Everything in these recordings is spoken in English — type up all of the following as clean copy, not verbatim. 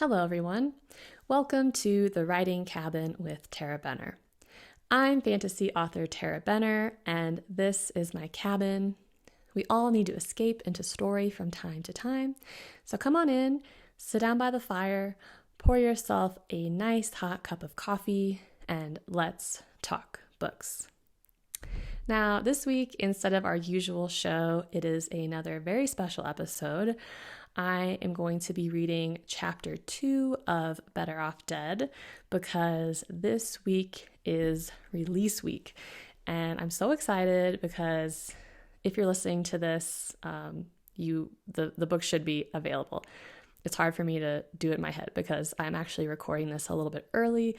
Hello, everyone. Welcome to The Writing Cabin with Tarah Benner. I'm fantasy author Tarah Benner, and this is my cabin. We all need to escape into story from time to time. So come on in, sit down by the fire, pour yourself a nice hot cup of coffee, and let's talk books. Now, this week, instead of our usual show, it is another very special episode. I am going to be reading chapter 2 of Better Off Dead because this week is release week. And I'm so excited because if you're listening to this, the book should be available. It's hard for me to do it in my head because I'm actually recording this a little bit early.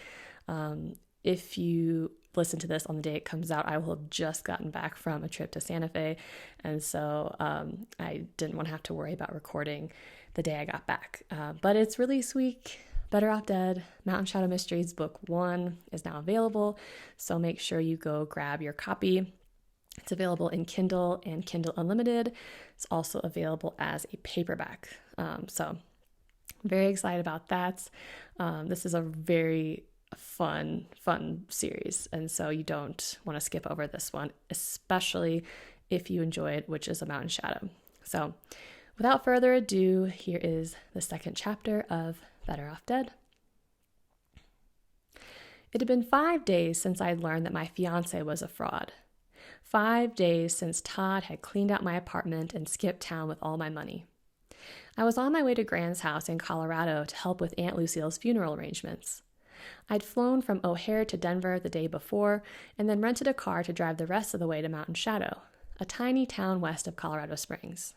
If you listen to this on the day it comes out, I will have just gotten back from a trip to Santa Fe. And so I didn't want to have to worry about recording the day I got back. But it's release week. Better Off Dead, Mountain Shadow Mysteries Book 1 is now available. So make sure you go grab your copy. It's available in Kindle and Kindle Unlimited. It's also available as a paperback. So I'm very excited about that. This is a very fun series, and so you don't want to skip over this one, especially if you enjoy it, which is A Mountain Shadow. So without further ado, here is the second chapter of Better Off Dead. It had been 5 days since I'd learned that my fiancé was a fraud. 5 days since Todd had cleaned out my apartment and skipped town with all my money. I was on my way to Gran's house in Colorado to help with Aunt Lucille's funeral arrangements. I'd flown from O'Hare to Denver the day before and then rented a car to drive the rest of the way to Mountain Shadow, a tiny town west of Colorado Springs.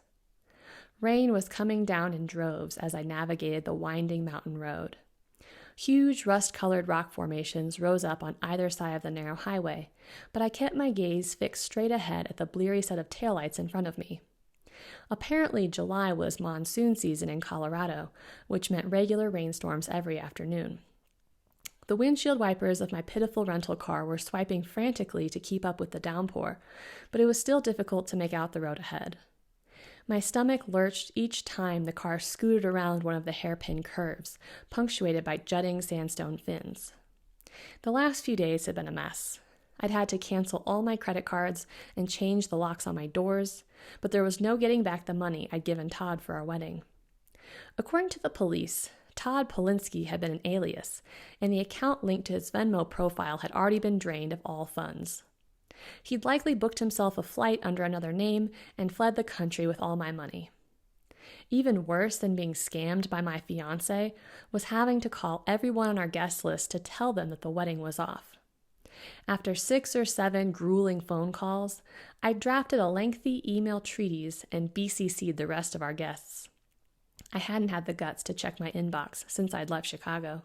Rain was coming down in droves as I navigated the winding mountain road. Huge rust-colored rock formations rose up on either side of the narrow highway, but I kept my gaze fixed straight ahead at the bleary set of taillights in front of me. Apparently, July was monsoon season in Colorado, which meant regular rainstorms every afternoon. The windshield wipers of my pitiful rental car were swiping frantically to keep up with the downpour, but it was still difficult to make out the road ahead. My stomach lurched each time the car scooted around one of the hairpin curves, punctuated by jutting sandstone fins. The last few days had been a mess. I'd had to cancel all my credit cards and change the locks on my doors, but there was no getting back the money I'd given Todd for our wedding. According to the police, Todd Polinsky had been an alias, and the account linked to his Venmo profile had already been drained of all funds. He'd likely booked himself a flight under another name and fled the country with all my money. Even worse than being scammed by my fiancé was having to call everyone on our guest list to tell them that the wedding was off. After 6 or 7 grueling phone calls, I drafted a lengthy email treatise and BCC'd the rest of our guests. I hadn't had the guts to check my inbox since I'd left Chicago.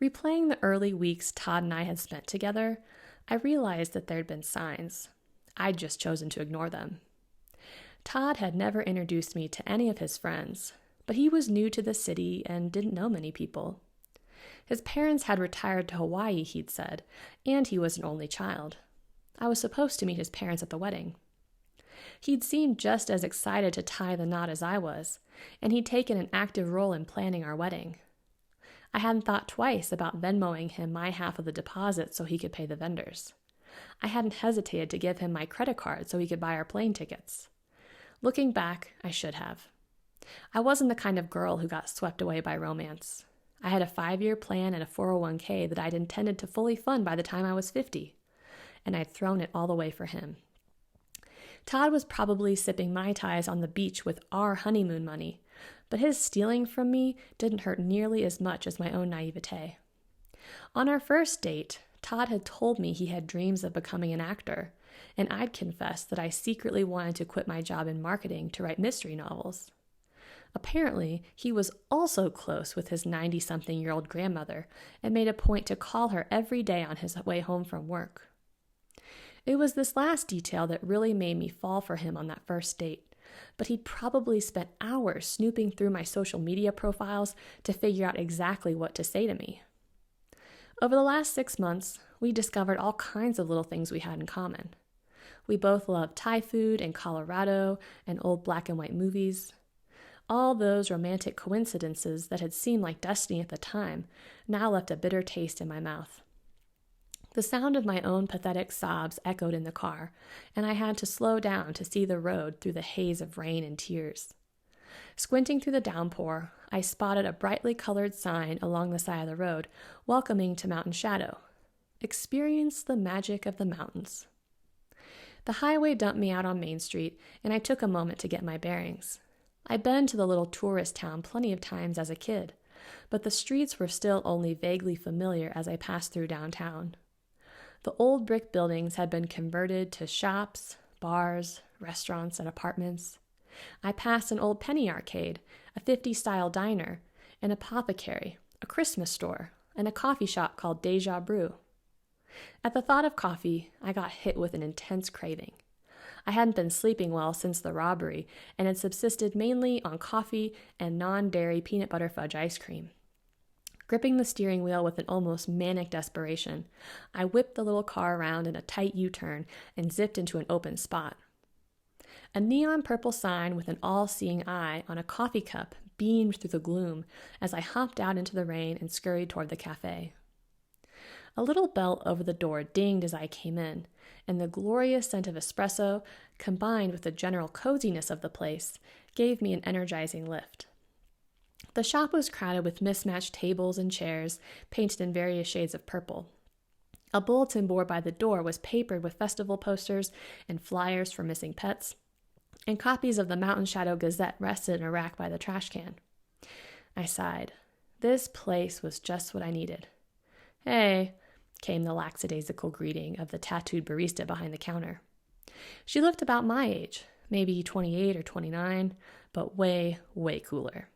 Replaying the early weeks Todd and I had spent together, I realized that there'd been signs. I'd just chosen to ignore them. Todd had never introduced me to any of his friends, but he was new to the city and didn't know many people. His parents had retired to Hawaii, he'd said, and he was an only child. I was supposed to meet his parents at the wedding. He'd seemed just as excited to tie the knot as I was, and he'd taken an active role in planning our wedding. I hadn't thought twice about Venmoing him my half of the deposit so he could pay the vendors. I hadn't hesitated to give him my credit card so he could buy our plane tickets. Looking back, I should have. I wasn't the kind of girl who got swept away by romance. I had a 5-year plan and a 401k that I'd intended to fully fund by the time I was 50, and I'd thrown it all away for him. Todd was probably sipping Mai Tais on the beach with our honeymoon money, but his stealing from me didn't hurt nearly as much as my own naivete. On our first date, Todd had told me he had dreams of becoming an actor, and I'd confessed that I secretly wanted to quit my job in marketing to write mystery novels. Apparently, he was also close with his 90-something-year-old grandmother and made a point to call her every day on his way home from work. It was this last detail that really made me fall for him on that first date, but he'd probably spent hours snooping through my social media profiles to figure out exactly what to say to me. Over the last 6 months, we discovered all kinds of little things we had in common. We both loved Thai food and Colorado and old black and white movies. All those romantic coincidences that had seemed like destiny at the time now left a bitter taste in my mouth. The sound of my own pathetic sobs echoed in the car, and I had to slow down to see the road through the haze of rain and tears. Squinting through the downpour, I spotted a brightly colored sign along the side of the road, welcoming to Mountain Shadow. Experience the magic of the mountains. The highway dumped me out on Main Street, and I took a moment to get my bearings. I'd been to the little tourist town plenty of times as a kid, but the streets were still only vaguely familiar as I passed through downtown. The old brick buildings had been converted to shops, bars, restaurants, and apartments. I passed an old penny arcade, a 50s-style diner, an apothecary, a Christmas store, and a coffee shop called Deja Brew. At the thought of coffee, I got hit with an intense craving. I hadn't been sleeping well since the robbery and had subsisted mainly on coffee and non-dairy peanut butter fudge ice cream. Gripping the steering wheel with an almost manic desperation, I whipped the little car around in a tight U-turn and zipped into an open spot. A neon purple sign with an all-seeing eye on a coffee cup beamed through the gloom as I hopped out into the rain and scurried toward the cafe. A little bell over the door dinged as I came in, and the glorious scent of espresso, combined with the general coziness of the place, gave me an energizing lift. The shop was crowded with mismatched tables and chairs, painted in various shades of purple. A bulletin board by the door was papered with festival posters and flyers for missing pets, and copies of the Mountain Shadow Gazette rested in a rack by the trash can. I sighed. This place was just what I needed. "Hey," came the lackadaisical greeting of the tattooed barista behind the counter. She looked about my age, maybe 28 or 29, but way, way cooler.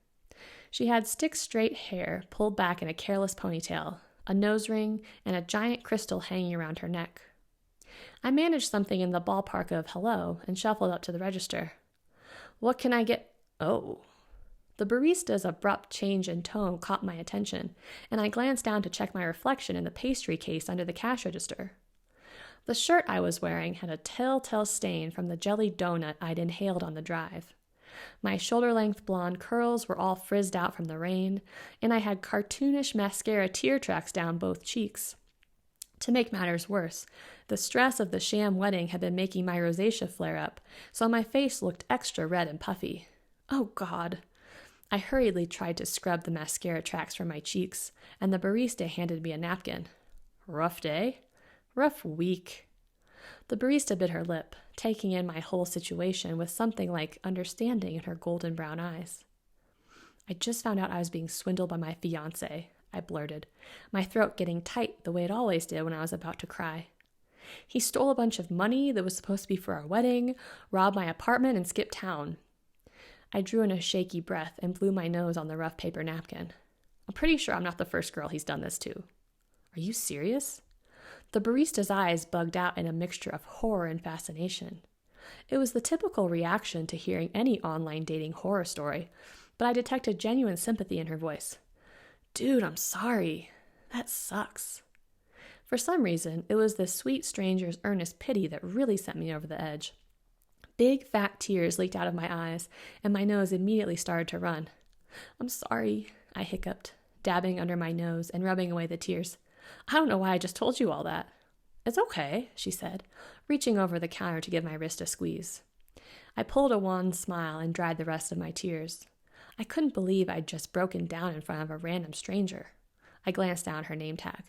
She had stick-straight hair pulled back in a careless ponytail, a nose ring, and a giant crystal hanging around her neck. I managed something in the ballpark of hello and shuffled up to the register. "What can I get—" "Oh." The barista's abrupt change in tone caught my attention, and I glanced down to check my reflection in the pastry case under the cash register. The shirt I was wearing had a telltale stain from the jelly donut I'd inhaled on the drive. My shoulder-length blonde curls were all frizzed out from the rain, and I had cartoonish mascara tear tracks down both cheeks. To make matters worse, the stress of the sham wedding had been making my rosacea flare up, so my face looked extra red and puffy. Oh, God! I hurriedly tried to scrub the mascara tracks from my cheeks, and the barista handed me a napkin. "Rough day?" "Rough week." The barista bit her lip, taking in my whole situation with something like understanding in her golden brown eyes. "I just found out I was being swindled by my fiancé," I blurted, my throat getting tight the way it always did when I was about to cry. "He stole a bunch of money that was supposed to be for our wedding, robbed my apartment, and skipped town." I drew in a shaky breath and blew my nose on the rough paper napkin. "I'm pretty sure I'm not the first girl he's done this to." "Are you serious?" The barista's eyes bugged out in a mixture of horror and fascination. It was the typical reaction to hearing any online dating horror story, but I detected genuine sympathy in her voice. "Dude, I'm sorry. That sucks." For some reason, it was this sweet stranger's earnest pity that really sent me over the edge. Big, fat tears leaked out of my eyes, and my nose immediately started to run. "I'm sorry," I hiccuped, dabbing under my nose and rubbing away the tears. "I don't know why I just told you all that." "It's okay," she said, reaching over the counter to give my wrist a squeeze. I pulled a wan smile and dried the rest of my tears. I couldn't believe I'd just broken down in front of a random stranger. I glanced down at her name tag.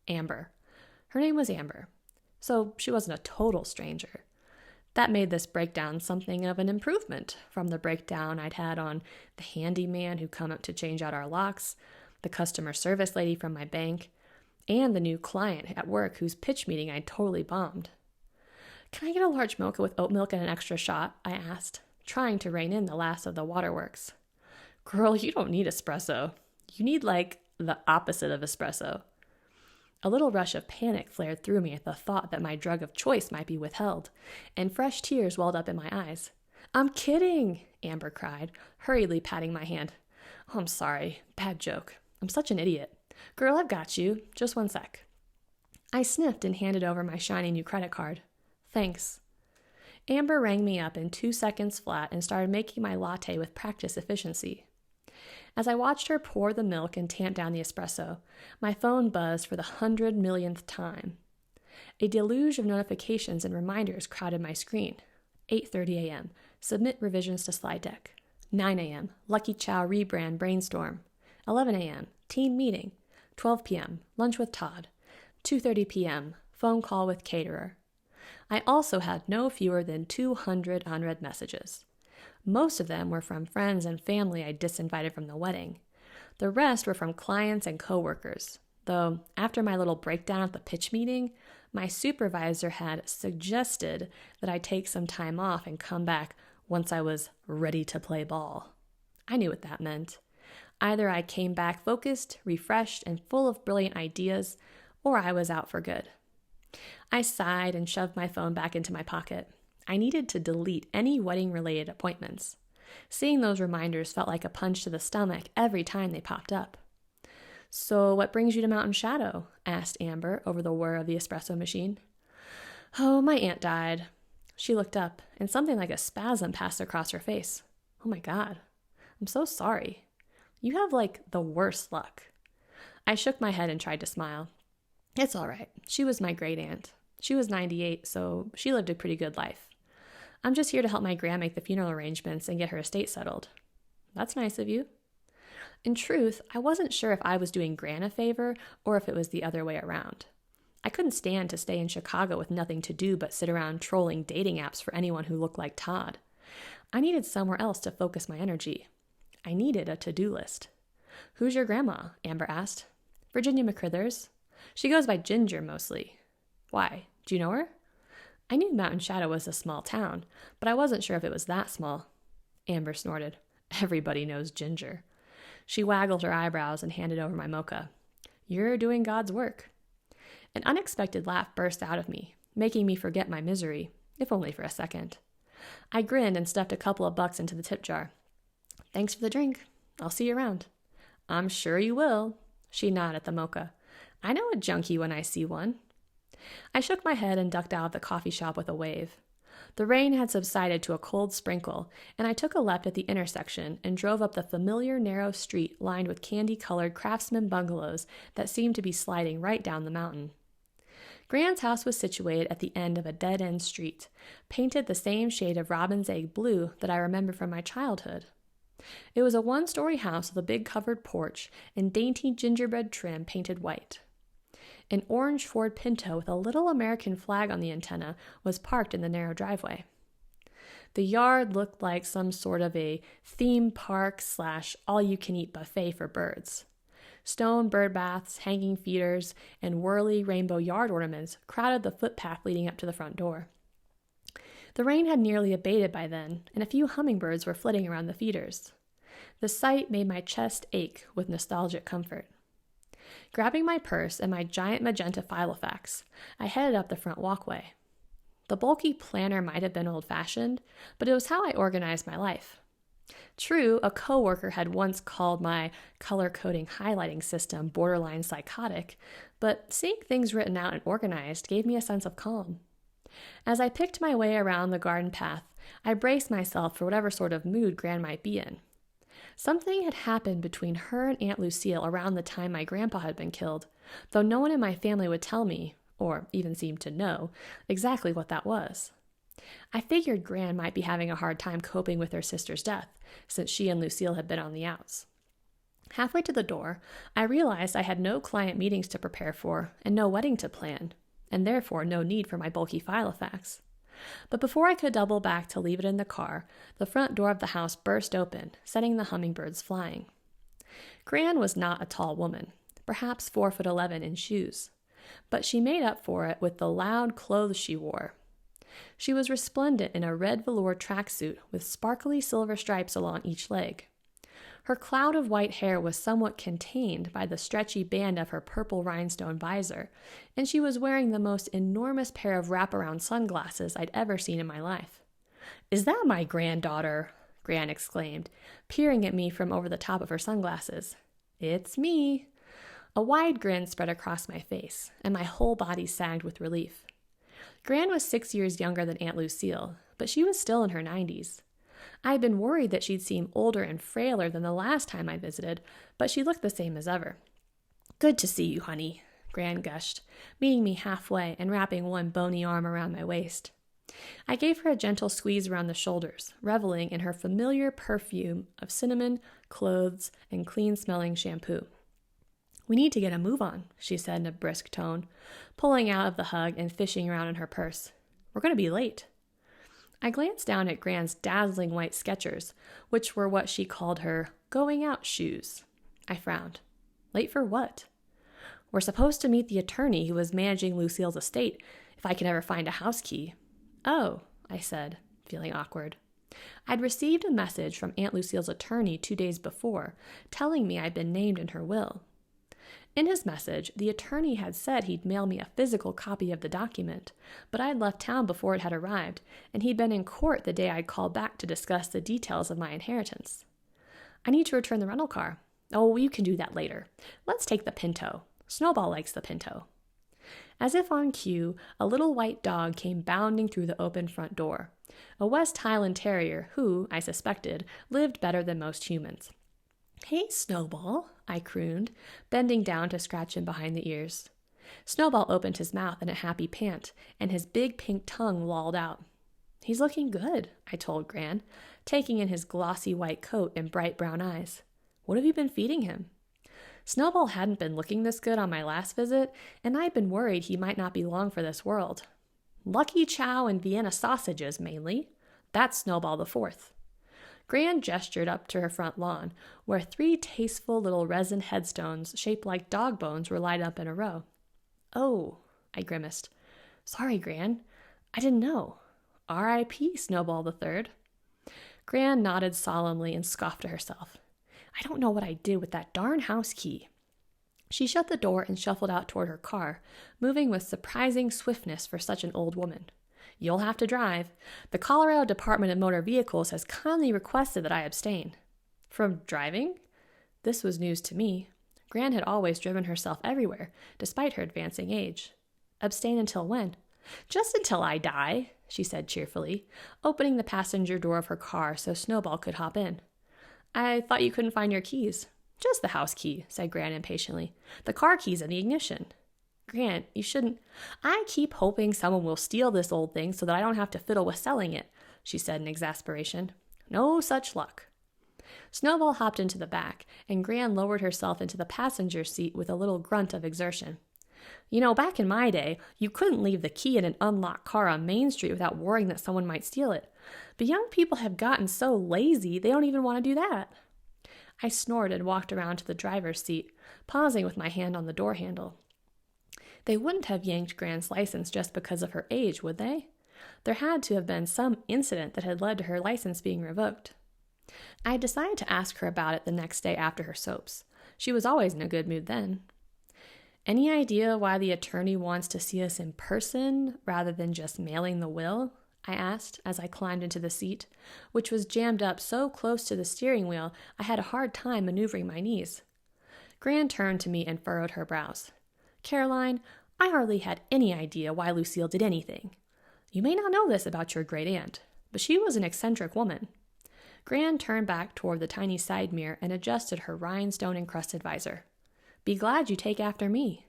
Amber. Her name was Amber, so she wasn't a total stranger. That made this breakdown something of an improvement from the breakdown I'd had on the handyman who come up to change out our locks, the customer service lady from my bank, and the new client at work whose pitch meeting I'd totally bombed. "Can I get a large mocha with oat milk and an extra shot?" I asked, trying to rein in the last of the waterworks. "Girl, you don't need espresso. You need, the opposite of espresso." A little rush of panic flared through me at the thought that my drug of choice might be withheld, and fresh tears welled up in my eyes. "I'm kidding," Amber cried, hurriedly patting my hand. "Oh, I'm sorry. Bad joke. I'm such an idiot. Girl, I've got you. Just one sec." I sniffed and handed over my shiny new credit card. "Thanks." Amber rang me up in 2 seconds flat and started making my latte with practiced efficiency. As I watched her pour the milk and tamp down the espresso, my phone buzzed for the 100 millionth time. A deluge of notifications and reminders crowded my screen. 8:30 a.m. Submit revisions to slide deck. 9 a.m. Lucky Chow rebrand brainstorm. 11 a.m. Team meeting. 12 p.m. Lunch with Todd. 2:30 p.m. Phone call with caterer. I also had no fewer than 200 unread messages. Most of them were from friends and family I disinvited from the wedding. The rest were from clients and coworkers, though after my little breakdown at the pitch meeting, my supervisor had suggested that I take some time off and come back once I was ready to play ball. I knew what that meant. Either I came back focused, refreshed, and full of brilliant ideas, or I was out for good. I sighed and shoved my phone back into my pocket. I needed to delete any wedding-related appointments. Seeing those reminders felt like a punch to the stomach every time they popped up. "So what brings you to Mountain Shadow?" asked Amber over the whir of the espresso machine. "Oh, my aunt died." She looked up, and something like a spasm passed across her face. "Oh my God, I'm so sorry. You have the worst luck." I shook my head and tried to smile. "It's all right. She was my great aunt. She was 98, so she lived a pretty good life. I'm just here to help my Gran make the funeral arrangements and get her estate settled." "That's nice of you." In truth, I wasn't sure if I was doing Gran a favor or if it was the other way around. I couldn't stand to stay in Chicago with nothing to do but sit around trolling dating apps for anyone who looked like Todd. I needed somewhere else to focus my energy. I needed a to-do list. "Who's your grandma?" Amber asked. "Virginia McCrithers. She goes by Ginger mostly." "Why? Do you know her?" I knew Mountain Shadow was a small town, but I wasn't sure if it was that small. Amber snorted. "Everybody knows Ginger." She waggled her eyebrows and handed over my mocha. "You're doing God's work." An unexpected laugh burst out of me, making me forget my misery, if only for a second. I grinned and stuffed a couple of bucks into the tip jar. "Thanks for the drink. I'll see you around." "I'm sure you will." She nodded at the mocha. "I know a junkie when I see one." I shook my head and ducked out of the coffee shop with a wave. The rain had subsided to a cold sprinkle, and I took a left at the intersection and drove up the familiar narrow street lined with candy-colored craftsman bungalows that seemed to be sliding right down the mountain. Gran's house was situated at the end of a dead-end street, painted the same shade of robin's egg blue that I remember from my childhood. It was a one-story house with a big covered porch and dainty gingerbread trim painted white. An orange Ford Pinto with a little American flag on the antenna was parked in the narrow driveway. The yard looked like some sort of a theme park / all-you-can-eat buffet for birds. Stone bird baths, hanging feeders, and whirly rainbow yard ornaments crowded the footpath leading up to the front door. The rain had nearly abated by then, and a few hummingbirds were flitting around the feeders. The sight made my chest ache with nostalgic comfort. Grabbing my purse and my giant magenta Filofax, I headed up the front walkway. The bulky planner might have been old-fashioned, but it was how I organized my life. True, a coworker had once called my color-coding highlighting system borderline psychotic, but seeing things written out and organized gave me a sense of calm. As I picked my way around the garden path, I braced myself for whatever sort of mood Gran might be in. Something had happened between her and Aunt Lucille around the time my grandpa had been killed, though no one in my family would tell me, or even seem to know, exactly what that was. I figured Gran might be having a hard time coping with her sister's death, since she and Lucille had been on the outs. Halfway to the door, I realized I had no client meetings to prepare for and no wedding to plan, and therefore no need for my bulky Filofax. But before I could double back to leave it in the car, the front door of the house burst open, setting the hummingbirds flying. Gran was not a tall woman, perhaps 4'11" in shoes, but she made up for it with the loud clothes she wore. She was resplendent in a red velour tracksuit with sparkly silver stripes along each leg. Her cloud of white hair was somewhat contained by the stretchy band of her purple rhinestone visor, and she was wearing the most enormous pair of wraparound sunglasses I'd ever seen in my life. "Is that my granddaughter?" Gran exclaimed, peering at me from over the top of her sunglasses. "It's me." A wide grin spread across my face, and my whole body sagged with relief. Gran was 6 years younger than Aunt Lucille, but she was still in her 90s. I had been worried that she'd seem older and frailer than the last time I visited, but she looked the same as ever. "Good to see you, honey," Gran gushed, meeting me halfway and wrapping one bony arm around my waist. I gave her a gentle squeeze around the shoulders, reveling in her familiar perfume of cinnamon, clothes, and clean-smelling shampoo. "We need to get a move on," she said in a brisk tone, pulling out of the hug and fishing around in her purse. "We're going to be late." I glanced down at Gran's dazzling white Skechers, which were what she called her going-out shoes. I frowned. "Late for what?" "We're supposed to meet the attorney who was managing Lucille's estate, if I can ever find a house key." "Oh," I said, feeling awkward. I'd received a message from Aunt Lucille's attorney 2 days before, telling me I'd been named in her will. In his message, the attorney had said he'd mail me a physical copy of the document, but I'd left town before it had arrived, and he'd been in court the day I'd called back to discuss the details of my inheritance. "I need to return the rental car." "Oh, you can do that later. Let's take the Pinto. Snowball likes the Pinto." As if on cue, a little white dog came bounding through the open front door, a West Highland Terrier who, I suspected, lived better than most humans. "Hey, Snowball," I crooned, bending down to scratch him behind the ears. Snowball opened his mouth in a happy pant, and his big pink tongue lolled out. "He's looking good," I told Gran, taking in his glossy white coat and bright brown eyes. "What have you been feeding him?" Snowball hadn't been looking this good on my last visit, and I'd been worried he might not be long for this world. "Lucky Chow and Vienna sausages, mainly. That's Snowball the Fourth." Gran gestured up to her front lawn, where 3 tasteful little resin headstones shaped like dog bones were lined up in a row. "Oh," I grimaced. "Sorry, Gran. I didn't know. R.I.P. Snowball the Third." Gran nodded solemnly and scoffed to herself. "I don't know what I did with that darn house key." She shut the door and shuffled out toward her car, moving with surprising swiftness for such an old woman. "You'll have to drive. The Colorado Department of Motor Vehicles has kindly requested that I abstain." "From driving?" This was news to me. Gran had always driven herself everywhere, despite her advancing age. "Abstain until when?" "Just until I die," she said cheerfully, opening the passenger door of her car so Snowball could hop in. "I thought you couldn't find your keys." "Just the house key," said Gran impatiently. "The car key's in the ignition." "Gran, you shouldn't—" "I keep hoping someone will steal this old thing so that I don't have to fiddle with selling it," she said in exasperation. "No such luck." Snowball hopped into the back, and Gran lowered herself into the passenger seat with a little grunt of exertion. "You know, back in my day, you couldn't leave the key in an unlocked car on Main Street without worrying that someone might steal it. But young people have gotten so lazy, they don't even want to do that." I snorted and walked around to the driver's seat, pausing with my hand on the door handle. They wouldn't have yanked Gran's license just because of her age, would they? There had to have been some incident that had led to her license being revoked. I decided to ask her about it the next day after her soaps. She was always in a good mood then. "Any idea why the attorney wants to see us in person rather than just mailing the will?" I asked as I climbed into the seat, which was jammed up so close to the steering wheel I had a hard time maneuvering my knees. Gran turned to me and furrowed her brows. "Caroline, I hardly had any idea why Lucille did anything. You may not know this about your great-aunt, but she was an eccentric woman." Gran turned back toward the tiny side mirror and adjusted her rhinestone-encrusted visor. "Be glad you take after me."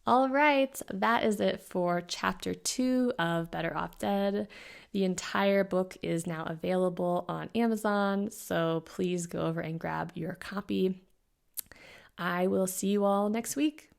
All right, that is it for Chapter 2 of Better Off Dead. The entire book is now available on Amazon, so please go over and grab your copy. I will see you all next week.